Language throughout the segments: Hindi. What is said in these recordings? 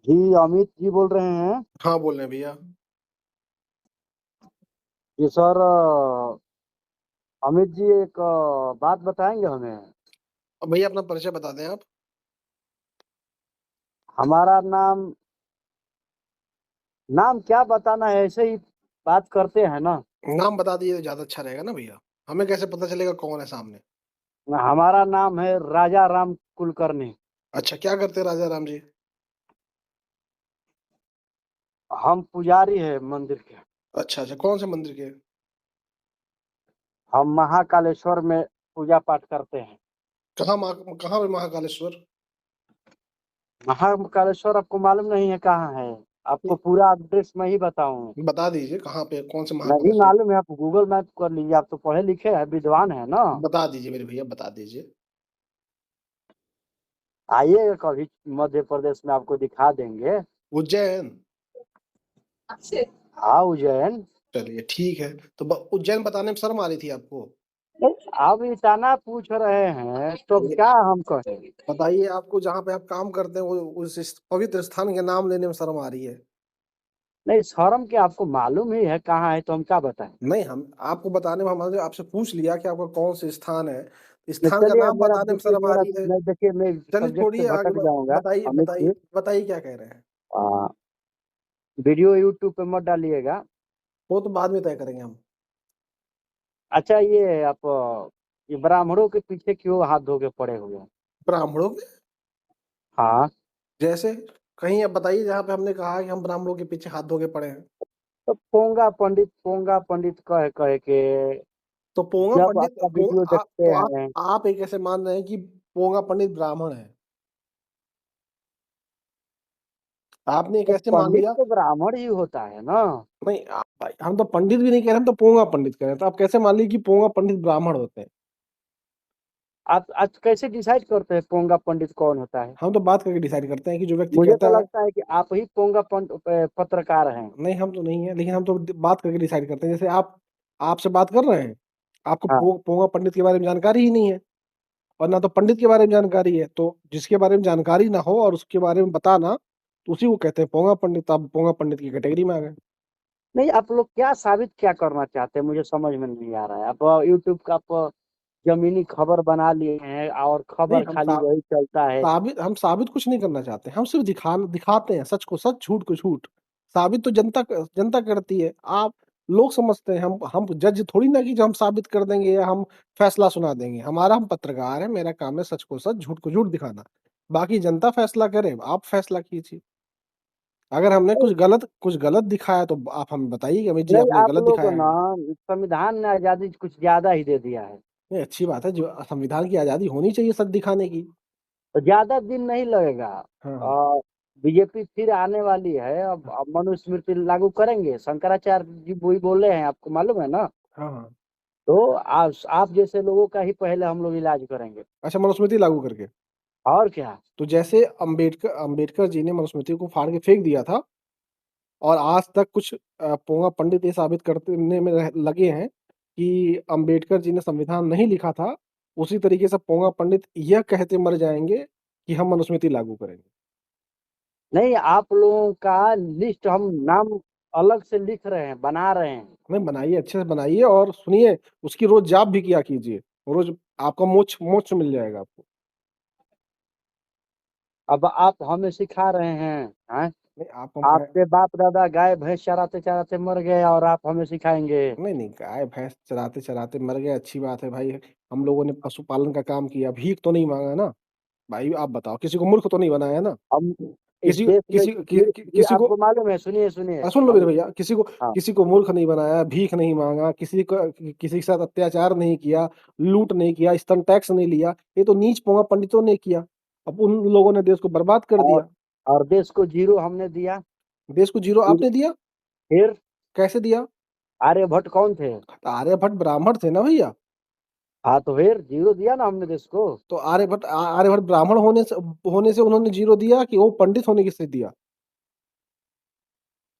जी, अमित जी बोल रहे हैं। हाँ बोल रहे हैं भैया। जी सर, अमित जी एक बात बताएंगे हमें। अब भैया अपना परिचय बता दें आप। हमारा नाम नाम क्या बताना है, ऐसे ही बात करते हैं ना। नाम बता दीजिए तो ज्यादा अच्छा रहेगा ना भैया। हमें कैसे पता चलेगा कौन है सामने। हमारा नाम है राजा राम कुलकर्णी। अच्छा, क्या करते हैं राजा राम जी। हम पुजारी है मंदिर के। अच्छा अच्छा, कौन से मंदिर के। हम महाकालेश्वर में पूजा पाठ करते हैं। कहाँ पे महाकालेश्वर। महाकालेश्वर आपको मालूम नहीं है कहाँ है? आपको पूरा एड्रेस मैं ही बताऊं? बता दीजिए कहाँ पे कौन से नहीं महाकालेश्वर। मालूम है? आप गूगल मैप कर लीजिए, आप तो पढ़े लिखे हैं, विद्वान है ना। बता दीजिए मेरे भैया, बता दीजिए। आइएगा कभी मध्य प्रदेश में, आपको दिखा देंगे। उज्जैन। हाँ, उज्जैन। चलिए ठीक है। तो उज्जैन बताने में शर्म आ रही थी आपको। आप इतना पूछ रहे हैं तो ये क्या हम कहें? बताइए, आपको जहाँ पे आप काम करते हैं वो उस पवित्र स्थान के नाम लेने में शर्म आ रही है। नहीं, शर्म के आपको मालूम ही है कहाँ है, तो हम क्या बताएं? नहीं, हम आपको बताने में, हमने आपसे पूछ लिया कि आपका कौन से स्थान है, नहीं, स्थान का चलिए नाम मेरा बताने में देखिए, शर्म आ मेरा रही है। मैं देखिए, मैं चलिए सब्जेक्ट से छोड़िए आगे भटक जाऊंगा। बताइए अमित बताइए जी, बताइए क्या कह रहे हैं। वीडियो यूट्यूब पे मत डालिएगा। वो तो बाद में तय करेंगे हम। अच्छा, ये आप ये ब्राह्मणों के पीछे क्यों हाथ धो के पड़े हुए हैं? ब्राह्मणों के हाँ। जैसे कहीं अब बताइए जहाँ पे हमने कहा कि हम ब्राह्मणों के पीछे हाथ धो के पड़े हैं। तो पोंगा पंडित कह कह के तो पोंगा जब पंडित आपका वीडियो देखते तो हैं। आप एक ऐसे मान रहे हैं कि पोंगा पंडित ब्राह्मण है। आपने एक तो ऐसे मान पंडित लिया। तो ब्राह्मण ही होता है ना। नहीं भाई, हम तो पंडित भी नहीं कह रहे, हम तो पोंगा पंडित कह रहे हैं। तो आप कैसे मान ली कि पोंगा पंडित ब्राह्मण होते हैं। आप आज कैसे डिसाइड करते हैं पोंगा पंडित कौन होता है? हम तो बात करके डिसाइड करते हैं कि जो व्यक्ति मुझे कहता तो है। लगता है कि आप ही पोंगा पत्रकार हैं। नहीं, हम तो नहीं है, लेकिन हम तो बात करके डिसाइड करते हैं। जैसे आप आपसे बात कर रहे हैं, आपको हाँ। पोंगा पंडित के बारे में जानकारी ही नहीं है, और ना तो पंडित के बारे में जानकारी है। तो जिसके बारे में जानकारी ना हो और उसके बारे में बताना, तो उसी को कहते हैं पोंगा पंडित। तो आप पोंगा पंडित की कैटेगरी में आ गए। नहीं, आप लोग क्या करना चाहते हैं, मुझे समझ में नहीं आ रहा है। आप यूट्यूब का आप जमीनी खबर बना लिए हैं और नहीं, खबर खाली वही चलता है। हम साबित कुछ नहीं करना चाहते। हम सिर्फ दिखाते हैं सच को सच, झूठ को झूठ। साबित तो जनता करती है। आप लोग समझते हैं, हम जज थोड़ी ना कि जो हम साबित कर देंगे या हम फैसला सुना देंगे। हम पत्रकार हैं, मेरा काम है सच को सच, झूठ को झूठ दिखाना। बाकी जनता फैसला करे, आप फैसला कीजिए। अगर हमने नहीं, कुछ गलत दिखाया तो आप हमें बताइए कि अमित जी नहीं, आपने आप गलत लोग दिखाया ना है। संविधान ने आजादी कुछ ज्यादा ही दे दिया है। नहीं, अच्छी बात है, जो संविधान की आजादी होनी चाहिए सच दिखाने की। तो ज्यादा दिन नहीं लगेगा। हाँ हाँ और बीजेपी फिर आने वाली है। अब मनुस्मृति लागू करेंगे, शंकराचार्य जी वही बोले हैं, आपको मालूम है ना। हाँ हाँ। तो आप जैसे लोगों का ही पहले हम लोग इलाज करेंगे। अच्छा, मनुस्मृति लागू करके। और क्या? तो जैसे अंबेडकर जी ने मनुस्मृति को फाड़ के फेंक दिया था, और आज तक कुछ पोंगा पंडित ये साबित करने में लगे हैं कि अंबेडकर जी ने संविधान नहीं लिखा था, उसी तरीके से पोंगा पंडित यह कहते मर जाएंगे कि हम मनुस्मृति लागू करेंगे। नहीं, आप लोगों का लिस्ट हम नाम अलग से लिख रहे हैं, बना रहे हैं। नहीं, बनाइए, अच्छे से बनाइए और सुनिए। उसकी रोज जाप भी किया कीजिए। रोज आपका मोक्ष मोक्ष मिल जाएगा आपको। अब आप हमें सिखा रहे हैं? नहीं आप हम कहें। आपके बाप दादा गाय भैंस चराते चराते मर गए और आप हमें सिखाएंगे? नहीं नहीं, गाय भैंस चराते चराते मर गए, अच्छी बात है भाई। हम लोगों ने पशुपालन का काम किया, भीख तो नहीं मांगा ना। भाई आप बताओ, किसी को मूर्ख तो नहीं बनाया ना। हम इस किसी देश में ये किसी को आपको मालूम है, सुनिए सुनिए सुन लो मेरे हम। भैया, हाँ। किसी को मूर्ख नहीं बनाया, भीख नहीं मांगा, किसी के साथ अत्याचार नहीं किया, लूट नहीं किया, स्तन टैक्स नहीं लिया। ये तो नीच पोंगा पंडितों ने किया। अब उन लोगों ने देश को बर्बाद कर और दिया। और देश को जीरो हमने दिया। देश को जीरो फिर आपने दिया। फिर कैसे दिया। आर्यभट्ट कौन थे? तो आर्यभट्ट ब्राह्मण थे ना भैया। हाँ, तो फिर जीरो दिया ना हमने देश को। तो आर्यभट्ट ब्राह्मण होने से उन्होंने जीरो दिया, कि वो पंडित होने से दिया।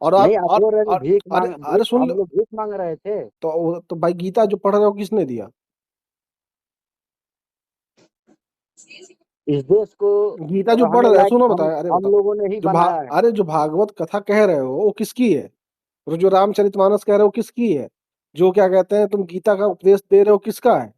और नहीं, आप आप बोल रहे हैं और भीख अरे मांग अरे भीख सुन हम लो। लोग भीख मांग रहे थे। तो भाई गीता जो पढ़ रहे हो किसने दिया। इस देश को गीता जो पढ़ रहने रहे हैं, लायक सुनो हम बताएं, अरे हम बताओ, लोगों ने ही बनाया है। अरे जो भागवत कथा कह रहे हो वो किसकी है? और जो रामचरितमानस कह रहे हो किसकी है? जो क्या कहते हैं तुम गीता का उपदेश दे रहे हो किसका है?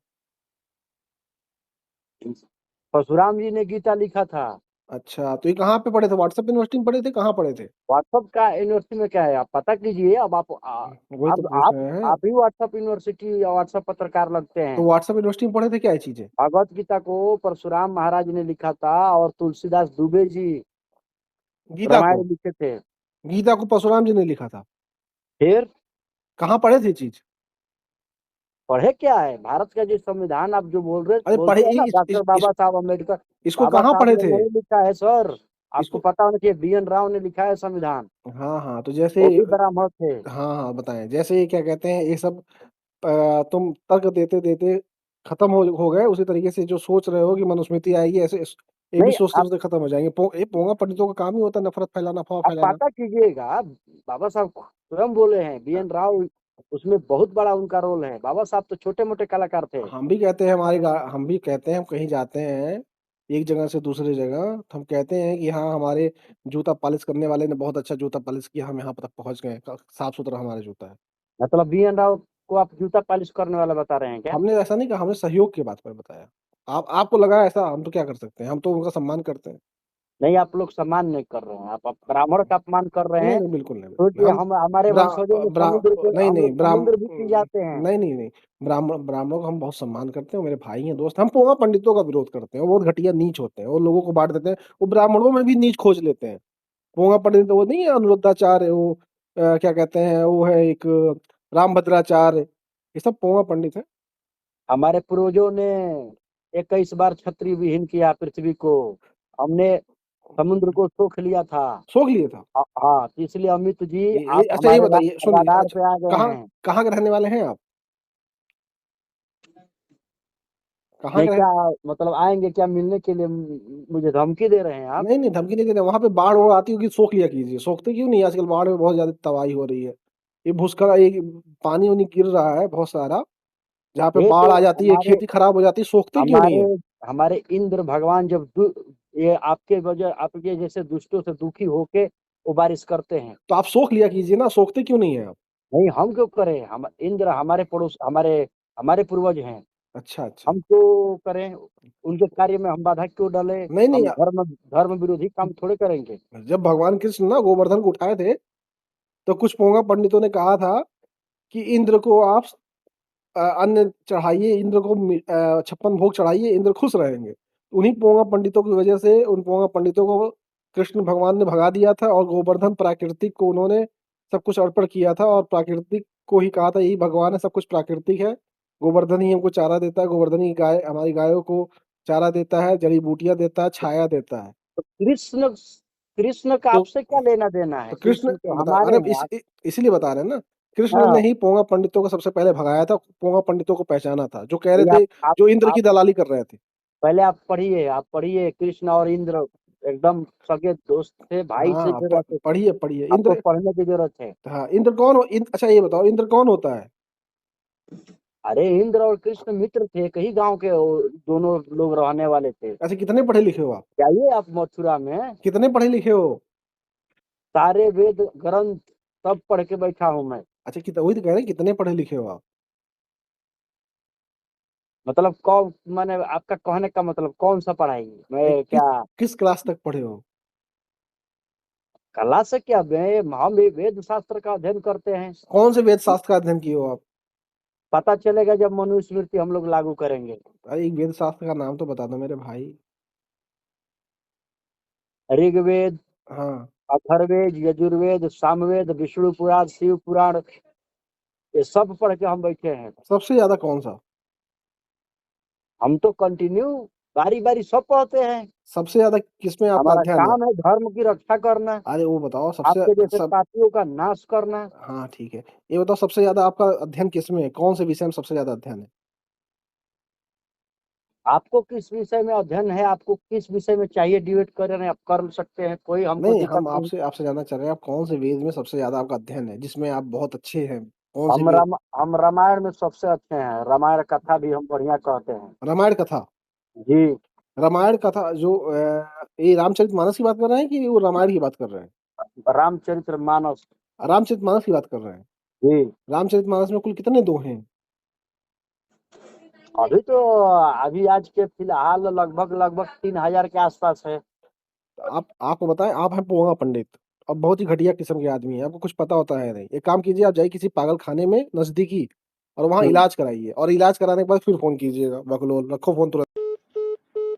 परशुराम जी ने गीता लिखा था। अच्छा, तो ये कहाँ पे पढ़े थे? व्हाट्सएप यूनिवर्सिटी में पढ़े थे, कहाँ पढ़े थे? व्हाट्सएप का यूनिवर्सिटी में क्या है, आप पता कीजिए। अब वही तो अब पूछ रहे हैं। आप ही व्हाट्सएप यूनिवर्सिटी या व्हाट्सएप पत्रकार लगते तो हैं। व्हाट्सएप यूनिवर्सिटी में पढ़े थे क्या ये चीजें? भगवत गीता को परशुराम महाराज ने लिखा था और तुलसीदास दुबे जी गीता को? रामायण लिखे थे। गीता को परशुराम जी ने लिखा था? फिर कहाँ पढ़े थे ये चीज? पढ़े क्या है, भारत का जो संविधान आप जो अरे पढ़े बोलते हैं ना, डॉक्टर बाबा साहब अम्बेडकर। इसको बाबा कहाँ साहब पढ़े ने थे? नहीं लिखा है सर। आपको इसको पता होना चाहिए, BN राव ने लिखा है संविधान। हाँ हाँ, तो जैसे वो भी ब्राह्मण थे। हाँ हाँ बताएं, जैसे ये क्या कहते हैं ये सब तुम तर्क देते देते खत्म हो गए, उसी तरीके से जो सोच रहे हो कि मनुस्मृति आएगी ऐसे ये भी नहीं, सोचते सोचते खत्म हो जाएंगे। ये पोंगा पंडितों का काम ही होता है नफरत फैलाना, अफवाह आप फैलाना। पता कीजिएगा, बाबा साहब स्वयं बोले हैं, BN राव उसमें बहुत बड़ा उनका रोल है। बाबा साहब तो छोटे मोटे कलाकार थे। हम भी कहते हैं हम भी कहते हैं, हम कहीं जाते हैं एक जगह से दूसरी जगह तो हम कहते हैं कि हाँ हमारे जूता पॉलिश करने वाले ने बहुत अच्छा जूता पॉलिश किया, हम यहाँ तक पहुंच गए, साफ सुथरा हमारा जूता है। मतलब BN राव को आप जूता पॉलिश करने वाला बता रहे हैं क्या? हमने ऐसा नहीं कहा, हमने सहयोग की बात पर बताया। आपको लगा ऐसा, हम तो क्या कर सकते हैं, हम तो उनका सम्मान करते हैं। नहीं, आप लोग सम्मान नहीं कर रहे हैं, आप ब्राह्मण का अपमान कर रहे नहीं हैं। नहीं बिल्कुल नहीं, बिल्कुल सोचिए, हम हम हमारे ब्रा, वंशजों ने ब्रा, समुद्र के, नहीं हम नहीं लोग समुद्र भी पी जाते हैं। नहीं नहीं नहीं, ब्राह्मणों का हम बहुत सम्मान करते हैं, मेरे भाई हैं, दोस्त। हम पोंगा पंडितों का विरोध करते हैं, वो बहुत घटिया नीच होते हैं, वो लोगों को बांट देते हैं, वो ब्राह्मणों में भी नीच खोज लेते हैं। पोंगा पंडित वो नहीं है, अनिरुद्धाचार्य, वो क्या कहते हैं, वो है एक रामभद्राचार्य, ये सब पोंगा पंडित है। हमारे पूर्वजों ने 21 बार छतरी विहीन किया पृथ्वी को। हमने समुद्र को सोख लिया था। सोख लिए था। हाँ, तो इसलिए अमित जी आप अच्छा ये हमारे बताइए, सुनिए, राडार अच्छा पे आ गए कहाँ हैं। कहाँ के रहने वाले हैं आप? कहाँ नहीं, के रह क्या मतलब आएंगे क्या मिलने के लिए? मुझे धमकी दे रहे हैं आप? नहीं नहीं, धमकी नहीं दे रहे, वहां पे बाढ़ वो आती होगी, सोख लिया कीजिए। सोखते क्यों नहीं? आजकल बाढ़ में बहुत ज्यादा तबाही हो रही है। ये भूस्खलन, ये पानी उनी गिर रहा है बहुत सारा, जहाँ पे ये बाढ़ तो आ जाती है, हमारे खेती खराब हो जाती है, सोखते क्यों नहीं हमारे है? हमारे इंद्र भगवान जब ये आपके जैसे दुष्टों से दुखी होके वो बारिश करते हैं। तो आप सोख लिया कीजिए ना, सोखते क्यों नहीं है आप? नहीं, हम क्यों करें? हम इंद्र हमारे पड़ोस, हमारे हमारे पूर्वज हैं। अच्छा अच्छा। हम क्यों करें? उनके कार्य में हम बाधा क्यों डालें? नहीं नहीं, हम धर्म धर्म विरोधी काम थोड़े करेंगे। जब भगवान कृष्ण ना गोवर्धन को उठाए थे, तो कुछ पोंगा पंडितों ने कहा था कि इंद्र को आप अन्न चढ़ाइए, इंद्र को 56 भोग चढ़ाइए, इंद्र खुश रहेंगे। उन्हीं पोंगा पंडितों की वजह से उन पोंगा पंडितों को कृष्ण भगवान ने भगा दिया था, और गोवर्धन प्राकृतिक को उन्होंने सब कुछ अर्पण किया था, और प्राकृतिक को ही कहा था यही भगवान है, सब कुछ प्राकृतिक है। गोवर्धन ही हमको चारा देता है, गोवर्धन ही गाय हमारी गायों को चारा देता है, जड़ी बूटियां देता है, छाया देता है। तो कृष्ण कृष्ण का तो आपसे क्या लेना देना है? तो कृष्ण कृष्ण तो बता, हमारे अरे हैं आप। इसीलिए बता रहे हैं ना, कृष्ण ने हाँ, ही पोंगा पंडितों को सबसे पहले भगाया था, पोंगा पंडितों को पहचाना था, जो कह रहे ये थे, जो इंद्र की दलाली कर रहे थे। पहले आप पढ़िए, कृष्ण और इंद्र एकदम सगे दोस्त थे, भाई से हाँ जो रहते थे। पढ़िए पढ़िए आपको इंद्र। पढ़ने की जरूरत है। हाँ इंद्र कौन अच्छा ये बताओ, इंद्र कौन होता है? अरे, इंद्र और कृष्ण मित्र थे, एक ही गांव के दोनों लोग रहने वाले थे। अच्छा कितने पढ़े लिखे हो आप? जाइए आप मथुरा में, कितने पढ़े लिखे हो? सारे वेद ग्रंथ सब पढ़ के बैठा हूँ मैं। अच्छा वही तो कह रहे हैं, कितने पढ़े लिखे हो आप? मतलब कौन, मैंने आपका कहने का मतलब कौन सा पढ़ाई मैं किस क्या? किस क्लास तक पढ़े हो? कला से क्या, हम भी वेद शास्त्र का अध्ययन करते हैं। कौन से वेद शास्त्र का अध्ययन किए हो आप? पता चलेगा जब मनुस्मृति हम लोग लागू करेंगे। अरे एक वेद शास्त्र का नाम तो बता दो मेरे भाई। ऋग्वेद, हाँ। अथर्ववेद, यजुर्वेद, सामवेद, विष्णु पुराण, शिव पुराण, ये सब पढ़ के हम बैठे हैं। सबसे ज्यादा कौन सा? हम तो कंटिन्यू बारी बारी सब पढ़ते हैं। सबसे ज्यादा किसमें आपका हमारा अध्ययन है? काम है धर्म की रक्षा करना, अरे वो बताओ सबसे आपके जैसे सब पापियों का नाश करना। हाँ ठीक है, ये बताओ सबसे ज्यादा आपका अध्ययन किसमें है, कौन से विषय में सबसे ज्यादा अध्ययन है? आपको किस विषय में अध्ययन है, आपको किस विषय में चाहिए डिबेट करें, आप कर सकते हैं, कोई हमको नहीं, दिक्कत हम नहीं। आपसे आपसे जानना चाह रहे हैं, आप कौन से वेद में सबसे ज्यादा आपका अध्ययन है, जिसमें आप बहुत अच्छे हैं? कौन से वेद? हम रामायण में सबसे अच्छे हैं, रामायण कथा भी हम बढ़िया कहते हैं। रामायण कथा? जी। रामायण कथा जो ये रामचरितमानस की बात कर रहे हैं कि वो रामायण की बात कर रहे हैं? रामचरितमानस। रामचरितमानस की बात कर रहे हैं। जी। रामचरितमानस में कुल कितने दोहे हैं? अभी आज के फिलहाल लगभग 3000 के आसपास है। आपको बताएं, आप हैं पोंगा पंडित और बहुत ही घटिया किस्म के आदमी हैं, आपको कुछ पता होता है नहीं। एक काम कीजिए, आप जाइए किसी पागल खाने में नजदीकी और वहाँ हम्म। इलाज कराइए, और इलाज कराने के बाद फिर फोन कीजिएगा। बकलोल, रखो फोन तुरंत।